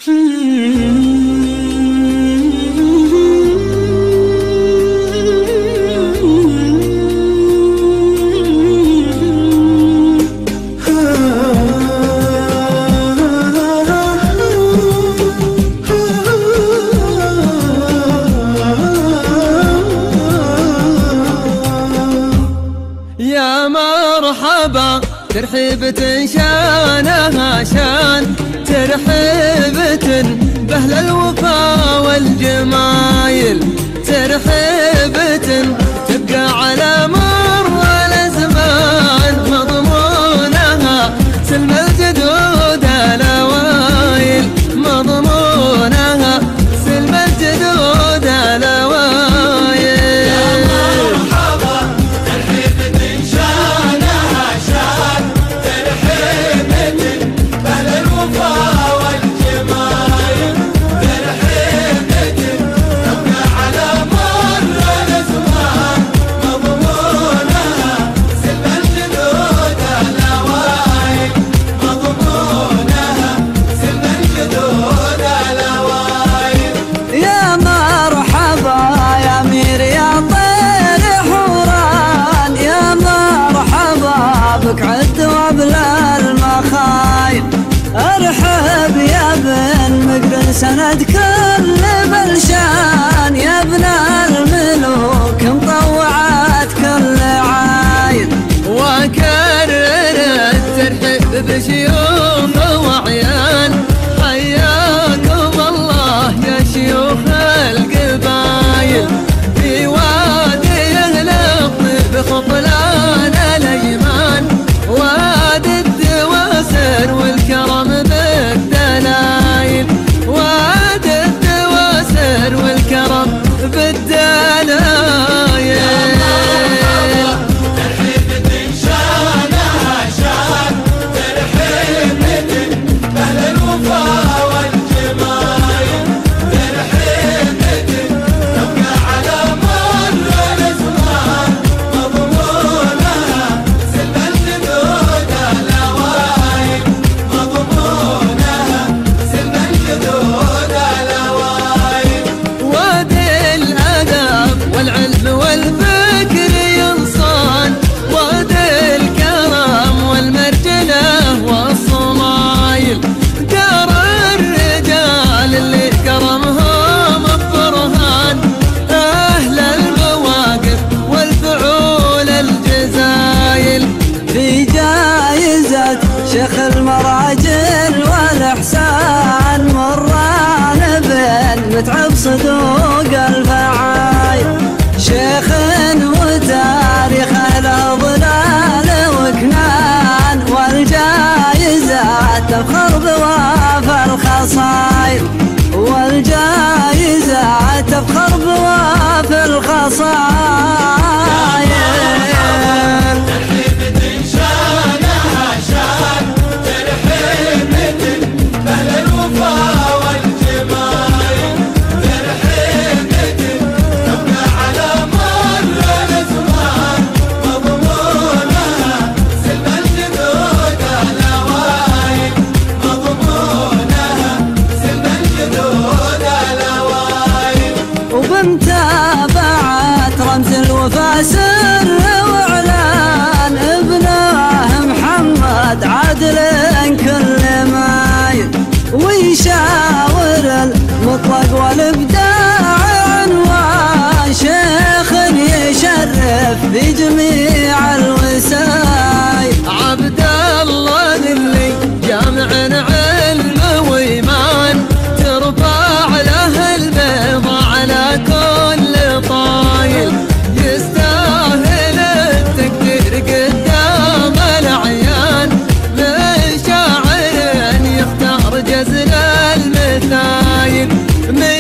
يا مرحبا ترحيبة شانها شان ترحيبة بأهل الوفا والجمايل، ترحيبة تبقى على مر الأزمان مضمونها سلم الجدود الأوايل، مضمونها سلم الجدود الأوايل. عد وبلا المخايل ارحب يا بن مقرن سند كل بلشان، يا ابن الملوك مطوعات كل عايل، وكرر الترحيب بشيوخ وعيان حياكم الله يا شيوخ القبايل، في وادي الطيب خطلان الايمان وادي الدواسر والكرم بالدلايل، وادي الدواسر والكرم بالدلايل. ترحيبة شانها شان ترحيبة بأهل الوفا والجمايل، ترحيبة تبقى على مر الأزمان مضمونها سلم الجدود الأوايل، مضمونها سلم الجدود الأوايل. وادي الأدب والعلم والفكر ينصان، وادي الكرم والمرجلة والصمايل، دار الرجال اللي كرمهم البرهان، أهل المواقف والفعول الجزايل، في جايزة شيخ المراجل والإحسان مران بن متعب صدوق الفعايل، شيخ وتاريخه له ظلال وكنان، والجايزة تفخر بوافى الخصايل، والجايزة تفخر بوافى الخصايل. ترحيبة شانها شان ترحيبة بأهل الوفا والجمايل، ترحيبة تبقى على مر الأزمان مضمونها سلم الجدود الأوايل، مضمونها سلم الجدود الأوايل. وبمتابعة رمز الوفا سر واعلان ابنه محمد عادل كل مايل، ويشاور المطلق والابداع عنوان، شيخ يشرف في جميع الوسايل، عبد الله اللي جامع علم وإيمان، ترفع له البيضة على كل طايل، يستاهل التقدير قدام الأعيان، من شاعر يختار جزل المثايل، من